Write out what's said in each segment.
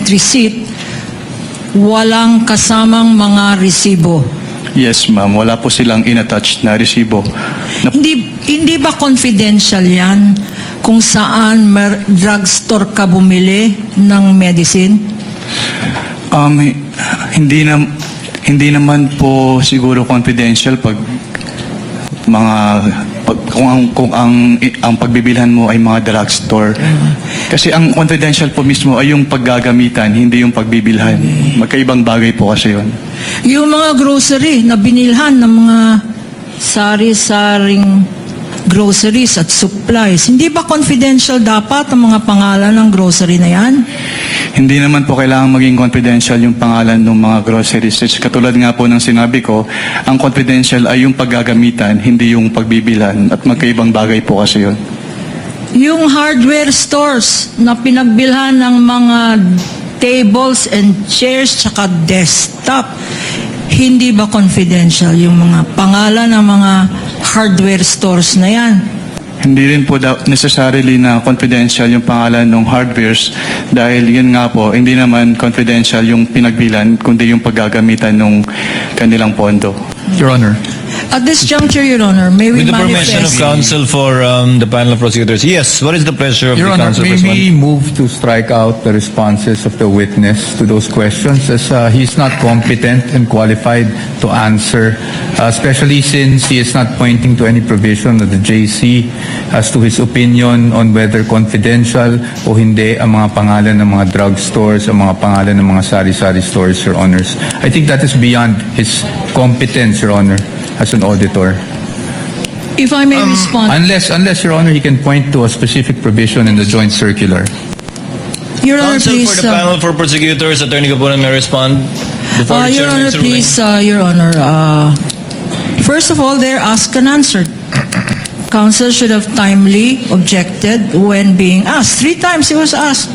document receipt, walang kasamang mga resibo. Yes, ma'am. Wala po silang inattached na resibo. Hindi ba confidential yan kung saan drugstore ka bumili ng medicine? Hindi naman po siguro confidential pag kung ang pagbibilhan mo ay mga drugstore. Kasi ang confidential po mismo ay yung paggagamitan, hindi yung pagbibilhan. Magkaibang bagay po kasi yun. Yung mga grocery na binilhan ng mga sari-saring groceries at supplies, hindi ba confidential dapat ang mga pangalan ng grocery na yan? Hindi naman po kailangan maging confidential yung pangalan ng mga groceries. Katulad nga po ng sinabi ko, ang confidential ay yung paggagamitan, hindi yung pagbibilhan. At magkaibang bagay po kasi yun. Yung hardware stores na pinagbilhan ng mga tables and chairs tsaka desktop, hindi ba confidential yung mga pangalan ng mga hardware stores na yan? Hindi rin po necessarily na confidential yung pangalan ng hardwares dahil yun nga po, hindi naman confidential yung pinagbilan kundi yung paggagamitan ng kanilang pondo. Your Honor. At this juncture, Your Honor, may we With the permission of manifest... counsel for the panel of prosecutors. Yes, what is the pleasure of Your the Honor, counsel may for this we one? move to strike out the responses of the witness to those questions as he's not competent and qualified to answer, especially since he is not pointing to any provision of the JC as to his opinion on whether confidential o hindi ang mga pangalan ng mga drug stores, ang mga pangalan ng mga sari-sari stores, Your Honors. I think that is beyond his competence, Your Honor, as an auditor. If I may respond... Unless, Your Honor, he can point to a specific provision in the joint circular. Your Honor, Counsel please... for the panel for prosecutors, Attorney Capunan may respond before the Your chair Honor, makes a ruling. please, Your Honor. First of all, they're asked and answered. Counsel should have timely objected when being asked. 3 times he was asked.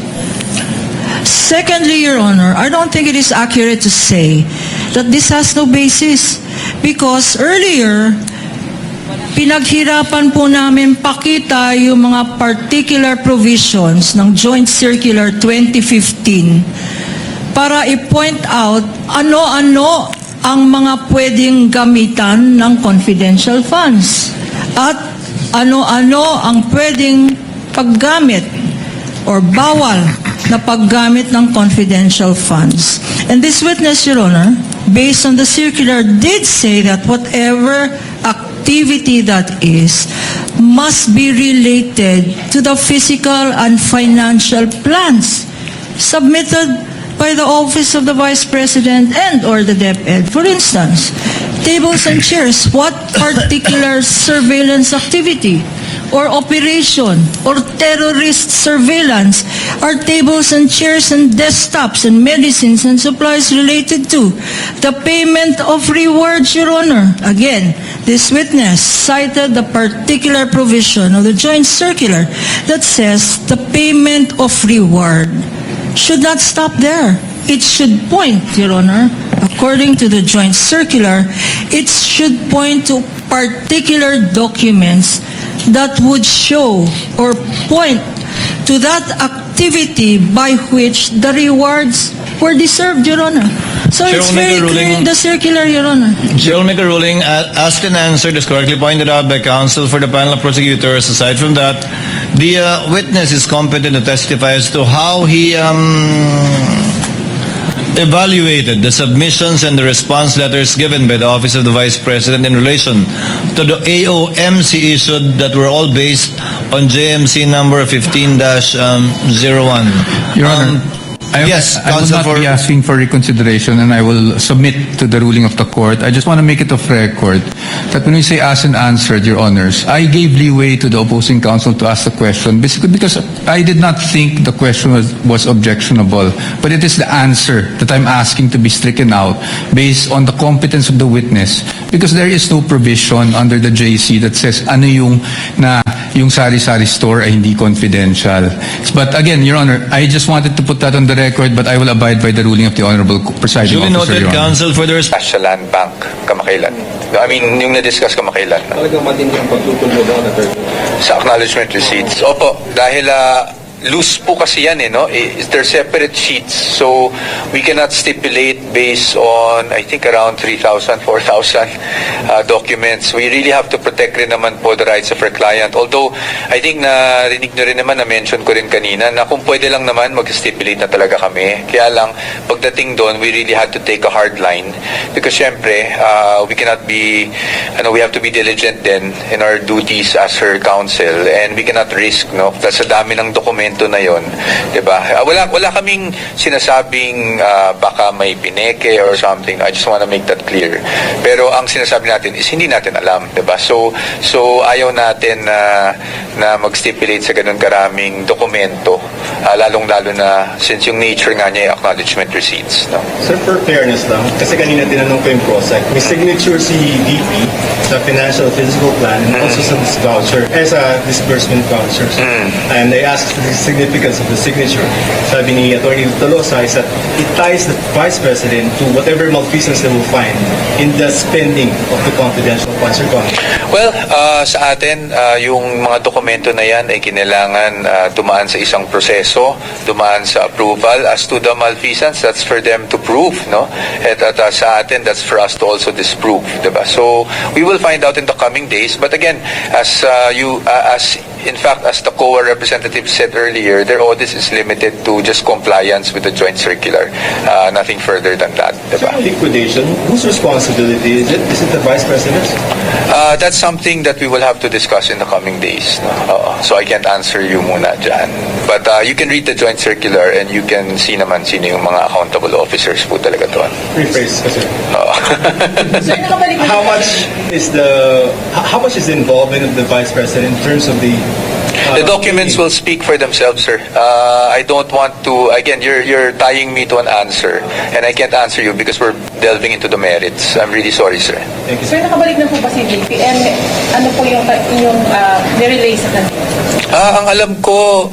Secondly, Your Honor, I don't think it is accurate to say that this has no basis because earlier, pinaghirapan po namin pakita yung mga particular provisions ng Joint Circular 2015 para i-point out ano-ano ang mga pwedeng gamitan ng confidential funds at ano-ano ang pwedeng paggamit or bawal na paggamit ng confidential funds. And this witness, Your Honor, based on the circular, did say that whatever activity that is must be related to the physical and financial plans submitted by the Office of the Vice President and or the DepEd. For instance, tables and chairs, what particular surveillance activity or operation or terrorist surveillance are tables and chairs and desktops and medicines and supplies related to? The payment of rewards, Your Honor. Again, this witness cited the particular provision of the joint circular that says the payment of reward should not stop there. It should point, Your Honor, according to the joint circular, it should point to particular documents that would show or point to that activity by which the rewards were deserved, Your Honor. So Chair it's will make very a clear ruling. in the circular, Your Honor. Chair will make a ruling. Asked and answered is correctly pointed out by counsel for the panel of prosecutors. Aside from that, the witness is competent to testify as to how he evaluated the submissions and the response letters given by the Office of the Vice President in relation to the AOMC issued that were all based on JMC number 15-01. Your Honor, I will not be asking for reconsideration and I will submit to the ruling of the court. I just want to make it of record that when we say asked and answered, Your Honors, I gave leeway to the opposing counsel to ask the question basically because I did not think the question was objectionable, but it is the answer that I'm asking to be stricken out based on the competence of the witness because there is no provision under the JC that says ano yung sari-sari store ay hindi confidential. But again, Your Honor, I just wanted to put that on the record, but I will abide by the ruling of the Honorable Presiding Duly Officer, noted, Your Honor. counsel for the Sa land bank kamakailan. I mean, yung na-discuss kamakailan. Talagang matinding pagtutuloy daw na third. Sa acknowledgement receipts. Opo, dahil loose po kasi yan no? They're separate sheets. So we cannot stipulate based on, I think, around 3,000, 4,000 documents. We really have to protect rin naman po the rights of our client. Although, I think narinig nyo rin naman, na-mention ko rin kanina, na kung pwede lang naman mag-stipulate na talaga kami. Kaya lang, pagdating doon, we really had to take a hard line. Because syempre, we cannot be, we have to be diligent din in our duties as her counsel. And we cannot risk, no? Sa dami ng dokumento na yon, 'di ba? Wala kaming sinasabing baka may pineke or something. I just want to make that clear. Pero ang sinasabi natin is hindi natin alam, 'di ba? So ayaw natin na mag-stipulate sa ganun karaming dokumento, lalong-lalo na since yung nature nga niya ay acknowledgement receipts, no? Sir, for fairness lang, kasi kanina tinanong ko yung PROSEC, may signature si DP sa financial physical plan and also sa voucher, sa disbursement vouchers. And I asked the significance of the signature. Sabi ni Attorney Tolosa is that it ties the Vice President to whatever malfeasance they will find in the spending of the confidential funds. Well, sa atin, yung mga dokumento na yan ay kinailangan dumaan sa isang proseso, dumaan sa approval. As to the malfeasance, that's for them to prove, no? At sa atin, that's for us to also disprove, diba? So, we will find out in the coming days. But again, as the COA representative said earlier, their audit is limited to just compliance with the joint circular. Nothing further than that, diba? Sir, liquidation, whose responsibility is it? Is it the Vice President's? That's something that we will have to discuss in the coming days. No? So I can't answer you muna dyan. But you can read the joint circular and you can see naman sino yung mga accountable officers po talaga doon. Rephrase kasi. Sir, nakabalik na How much is the involvement of the Vice President in terms of the The documents will speak for themselves, sir. I don't want to, again, you're tying me to an answer and I can't answer you because we're delving into the merits. I'm really sorry, sir. Thank you. Sir, nakabalik na po ba si DP? And ano po yung nirelay sa kanila? Ang alam ko,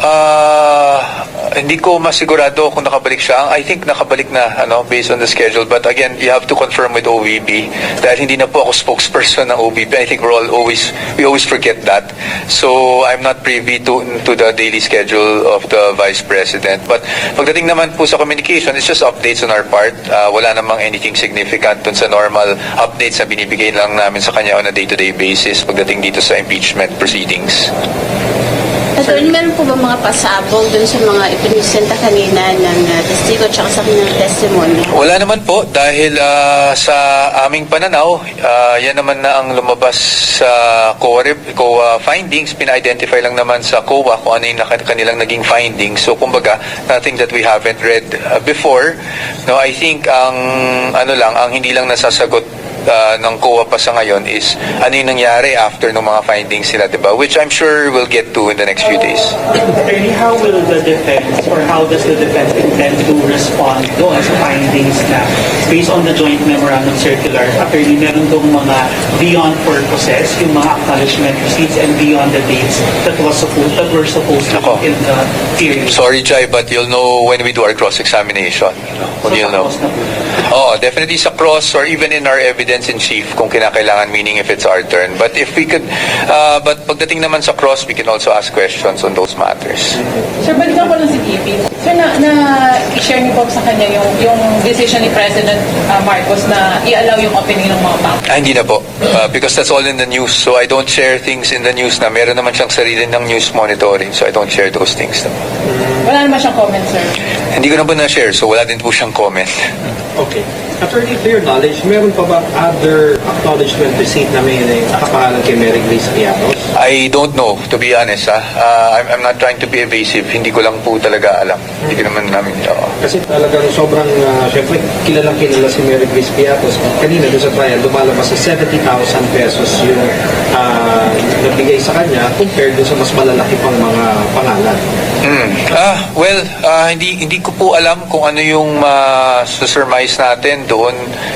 hindi ko masigurado kung nakabalik siya. I think nakabalik na, based on the schedule. But again, you have to confirm with OVP dahil hindi na po ako spokesperson ng OVP. I think we always forget that. So I'm not privy to the daily schedule of the Vice President. But pagdating naman po sa communication, it's just updates on our part. Wala namang anything significant dun sa normal updates na binibigay lang namin sa kanya on a day-to-day basis pagdating dito sa impeachment proceedings. Attorney, meron po ba mga pasabog dun sa mga ipinisenta kanina ng testigo at sa kanilang testimony? Wala naman po dahil sa aming pananaw, yan naman na ang lumabas sa COA findings. Pina-identify lang naman sa COA kung ano yung kanilang naging findings. So kumbaga, nothing that we haven't read before. No, I think ang hindi lang nasasagot ng COA pa sa ngayon is ano yung nangyari after ng mga findings nila, diba? Which I'm sure we'll get to in the next few days. Attorney, how will the defense or how does the defense intend to respond doon sa findings na based on the joint memorandum circular, attorney, meron doon mga beyond purposes, yung mga acknowledgement receipts and beyond the dates that were supposed to Ako. be in the period? Sorry, Jai, but you'll know when we do our cross-examination. So, You'll know. tapos na po. Oh, definitely sa cross or even in our evidence in chief kung kinakailangan, meaning if it's our turn. But if we could, but pagdating naman sa cross, we can also ask questions on those matters. Sir, balikan ko lang si DP. Sir, i-share niyo po sa kanya yung decision ni President Marcos na i-allow yung opening ng mga bank. Hindi na po. Because that's all in the news. So I don't share things in the news na meron naman siyang sarili ng news monitoring. So I don't share those things. Wala naman siyang comment, sir. Hindi ko na po na-share. So wala din po siyang comment. Okay. Attorney, to your knowledge, meron pa ba other acknowledgement receipt na may nakapangalan kay Mary Grace Piatos? I don't know, to be honest. I'm not trying to be evasive. Hindi ko lang po talaga alam. Hindi ko naman namin. Kasi talagang sobrang, syempre, kilala si Mary Grace Piatos. Kanina doon sa trial, lumalabas sa 70,000 pesos yung nabigay sa kanya compared doon sa mas malalaki pang mga pangalan. Hindi ko po alam kung ano yung susurmise natin doon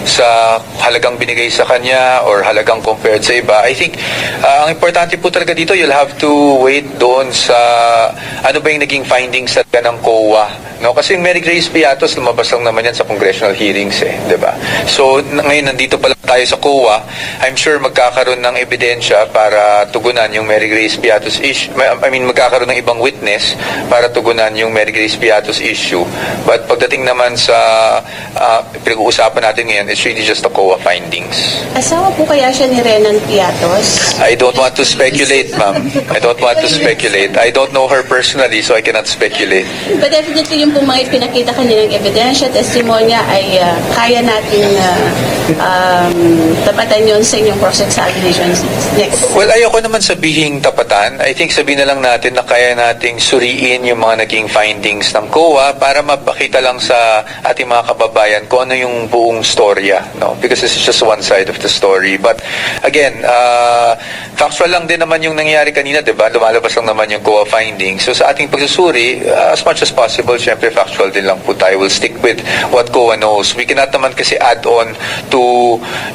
sa halagang binigay sa kanya or halagang compared sa iba. I think ang importante po talaga dito, you'll have to wait doon sa ano ba yung naging findings talaga ng COA. No? Kasi yung Mary Grace Piatos, lumabas lang naman yan sa congressional hearings di ba? So ngayon nandito pa lang tayo sa COA, I'm sure magkakaroon ng ebidensya para tugunan yung Mary Grace Piatos issue. Magkakaroon ng ibang witness para tugunan yung Mary Grace Piatos issue. But pagdating naman sa pinag-uusapan natin ngayon, it's really just the COA findings. Asawa po kaya siya ni Renan Piatos? I don't want to speculate, ma'am. I don't want to speculate. I don't know her personally, so I cannot speculate. But definitely yung po mga ipinakita kanilang ebidensya, testimonya ay kaya natin tapatan yun sa inyong cross-examination next. Well, ayoko naman sabihin tapatan. I think sabihin na lang natin na kaya nating suriin yung mga naging findings ng COA para mapakita lang sa ating mga kababayan kung ano yung buong storya. No? Because this is just one side of the story. But again, factual lang din naman yung nangyari kanina, di ba? Lumalabas lang naman yung COA findings. So sa ating pagsusuri, as much as possible, syempre factual din lang po tayo. We'll stick with what COA knows. We cannot naman kasi add on to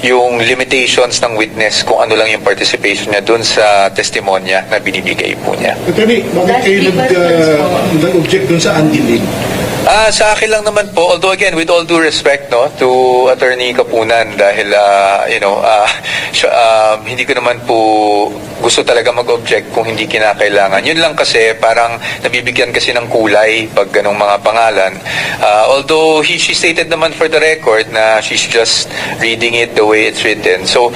yung limitations ng witness kung ano lang yung participation niya dun sa testimonya na binibigay po niya. Attorney, bakit kayo nag-object dun sa undelayed? Sa akin lang naman po, although again, with all due respect to Attorney Kapunan, dahil hindi ko naman po gusto talaga mag-object kung hindi kinakailangan. Yun lang kasi parang nabibigyan kasi ng kulay pag ganong mga pangalan. Although she stated naman for the record na she's just reading it the way it's written. So,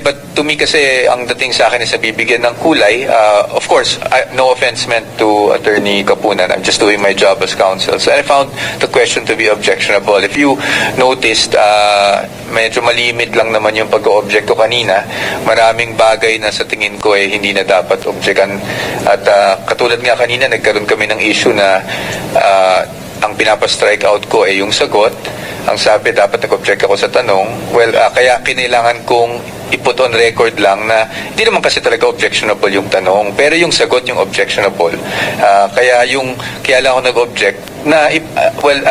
but to me kasi ang dating sa akin is nabibigyan ng kulay. Of course, no offense meant to Attorney Kapunan. I'm just doing my job as counsel. So I found the question to be objectionable. If you noticed, medyo malimit lang naman yung pag-o-object ko kanina. Maraming bagay na sa tingin ko hindi na dapat objectan. At katulad nga kanina, nagkaroon kami ng issue na ang pinapa-strike out ko yung sagot. Ang sabi, dapat nag-object ako sa tanong. Well, kaya kinailangan kong i-put on record lang na hindi naman kasi talaga objectionable yung tanong, pero yung sagot yung objectionable. Kaya lang ako nag-object na,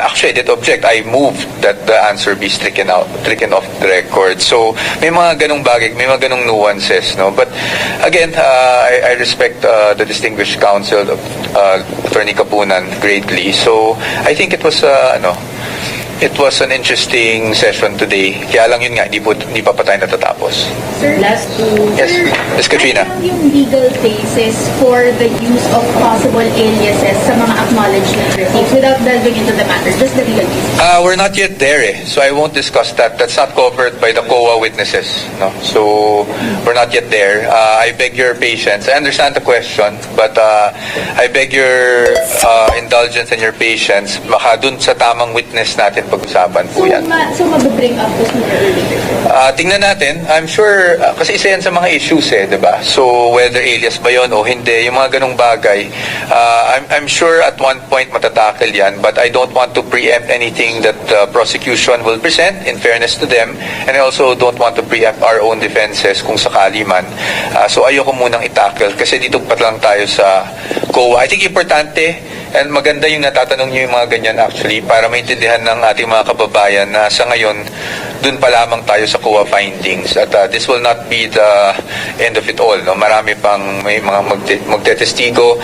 actually I did object. I moved that the answer be stricken off the record. So, may mga ganong bagay, may mga ganong nuances, no? But, again, I respect the distinguished counsel of Attorney Kapunan greatly. So, I think it was, it was an interesting session today. Kaya lang yun nga, hindi pa tayo natatapos. Sir, last two. Yes, Ms. Katrina. Ano yung legal basis for the use of possible aliases sa mga acknowledgement receipts without delving into the matter? Just the legal basis. We're not yet there so I won't discuss that. That's not covered by the COA witnesses. No? So, we're not yet there. I beg your patience. I understand the question, but I beg your indulgence and your patience. Baka dun sa tamang witness natin pag-usapan po yan. So mabibring up to sooner or later? Tingnan natin. I'm sure, kasi isa yan sa mga issues diba? So, whether alias ba yun o hindi, yung mga ganong bagay, I'm sure at one point matatakel yan, but I don't want to preempt anything that the prosecution will present, in fairness to them, and I also don't want to preempt our own defenses kung sakali man. So, ayoko munang itakel, kasi dito pa lang tayo sa COA. I think importante, and maganda yung natatanong nyo yung mga ganyan actually, para maintindihan ng ating mga kababayan na sa ngayon, dun pa lamang tayo sa COA findings. At this will not be the end of it all. No? Marami pang may mga magtetestigo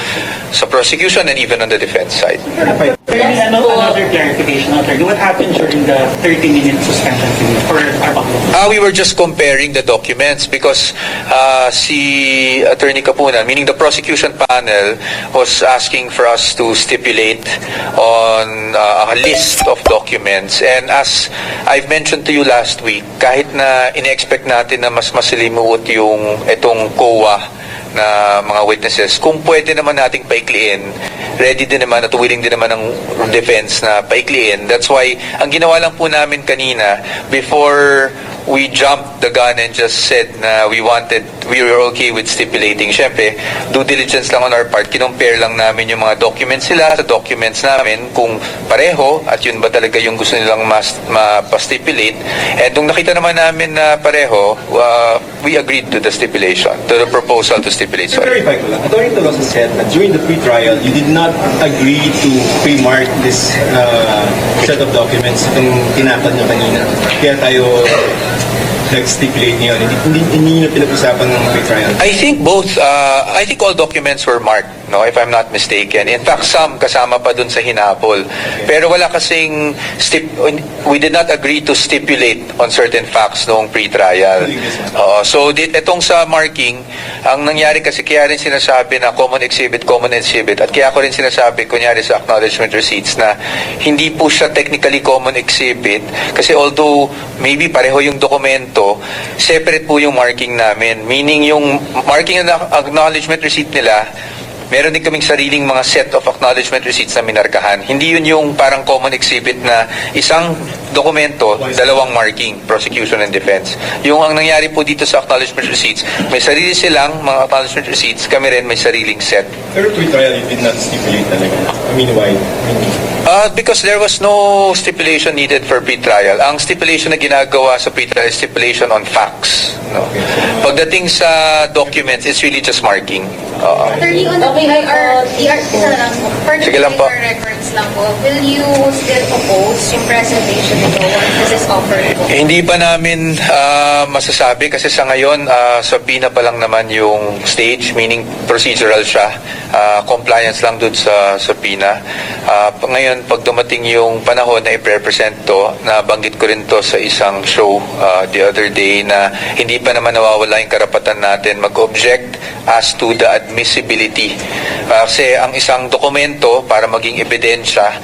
sa prosecution and even on the defense side. Another clarification. What happened during the 30-minute suspension period for Arbaco? We were just comparing the documents because si Attorney Kapunan, meaning the prosecution panel, was asking for us to stipulate on a list of documents. And as I've mentioned to you last week, kahit na in-expect natin na mas masalimuot yung itong COA na mga witnesses, kung pwede naman nating paikliin, ready din naman at willing din naman ng defense na paikliin. That's why, ang ginawa lang po namin kanina, before we jumped the gun and just said na we were okay with stipulating. Syempre, due diligence lang on our part, kinumpare lang namin yung mga documents nila sa documents namin kung pareho at yun ba talaga yung gusto nilang ma-stipulate. And nung nakita naman namin na pareho, we agreed to the stipulation, to the proposal to stipulate. Sorry. Verify ko lang. Attorney Tolosa said that during the pre-trial, you did not agree to pre-mark this set of documents yung tinatad nyo kanina. Kaya tayo nag-stipulate niyo. Hindi nyo pinag-usapan ng pre-trial. I think I think all documents were marked, no, if I'm not mistaken. In fact, some kasama pa dun sa hinapol. Pero wala kasing we did not agree to stipulate on certain facts noong pre-trial. So itong sa marking, ang nangyari kasi kaya rin sinasabi na common exhibit, at kaya ko rin sinasabi kunyari sa acknowledgement receipts na hindi po siya technically common exhibit kasi although maybe pareho yung dokumento, separate po yung marking namin. Meaning yung marking and acknowledgement receipt nila, meron din kaming sariling mga set of acknowledgement receipts na minarkahan. Hindi yun yung parang common exhibit na isang dokumento, dalawang marking, prosecution and defense. Yung ang nangyari po dito sa acknowledgement receipts, may sarili silang mga acknowledgement receipts, kami rin may sariling set. Pero pre-trial, you did not stipulate talaga. I mean, why? Because there was no stipulation needed for pre-trial. Ang stipulation na ginagawa sa pre-trial is stipulation on facts. No? Pagdating sa documents, it's really just marking. Attorney, on the Sige lang po. records lang po, will you still oppose yung presentation nito once this is offered po? Hindi pa namin masasabi kasi sa ngayon, subpoena pa lang naman yung stage, meaning procedural siya. Compliance lang dun sa subpoena. Ngayon, pag dumating yung panahon na i-represent to, nabanggit ko rin to sa isang show the other day na hindi pa naman nawawala yung karapatan natin mag-object as to the admissibility. Kasi ang isang dokumento para maging ebidensya,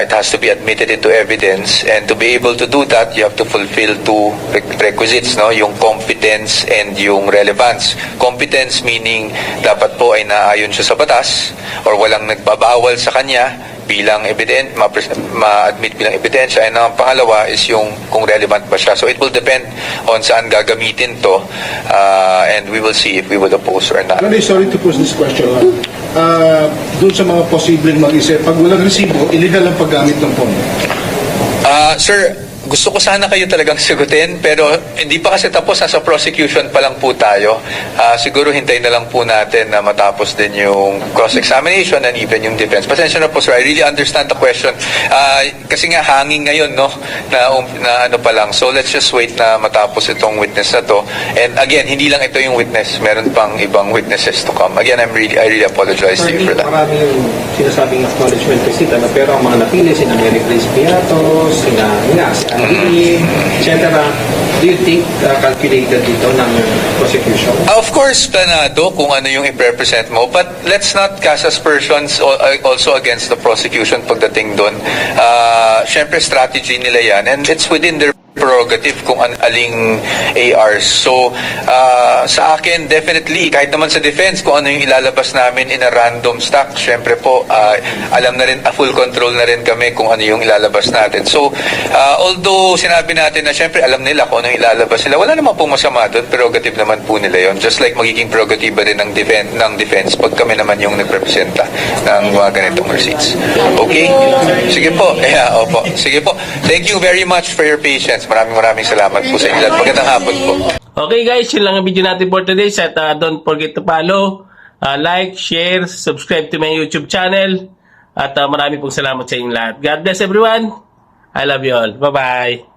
it has to be admitted into evidence, and to be able to do that, you have to fulfill two requisites, no? Yung competence and yung relevance. Competence meaning dapat po ay naayon siya sa batas or walang nagbabawal sa kanya bilang ma-admit bilang ebidensya, and ang pangalawa is yung kung relevant ba siya. So it will depend on saan gagamitin to, and we will see if we would oppose or not. Sorry to pose this question. Doon sa mga posibleng mag-isip, pag walang resibo, illegal ang paggamit ng pondo. Sir, gusto ko sana kayo talagang sagutin, pero hindi pa kasi tapos, nasa prosecution pa lang po tayo. Siguro hintayin na lang po natin na matapos din yung cross-examination and even yung defense. Pasensya na po, sir, I really understand the question. Kasi nga hanging ngayon, no, na ano pa lang. So let's just wait na matapos itong witness na to. And again, hindi lang ito yung witness, meron pang ibang witnesses to come. Again, I really apologize to you for that. Marami yung sinasabing acknowledgement receipt, pero ang mga napili, sina Mary Grace Piatos, sina etc. Do you think calculated dito ng prosecution? Of course, planado kung ano yung i-represent mo, but let's not cast aspersions also against the prosecution pagdating doon. Siyempre, strategy nila yan, and it's within their prerogative kung aling ARs. So, sa akin, definitely, kahit naman sa defense, kung ano yung ilalabas namin in a random stack, syempre po, alam na rin, full control na rin kami kung ano yung ilalabas natin. So, although sinabi natin na syempre alam nila kung ano yung ilalabas nila, wala naman pong masama doon, prerogative naman po nila yon. Just like magiging prerogative rin ng defense pag kami naman yung nagrepresenta ng mga ganitong receipts. Okay? Sige po. Opo. Sige po. Thank you very much for your patience. Maraming salamat po sa inyo. Magandang hapon po. Okay guys, yun lang ang video natin for today. At don't forget to follow, like, share, subscribe to my YouTube channel. At marami pong salamat sa inyong lahat. God bless everyone. I love you all. Bye-bye.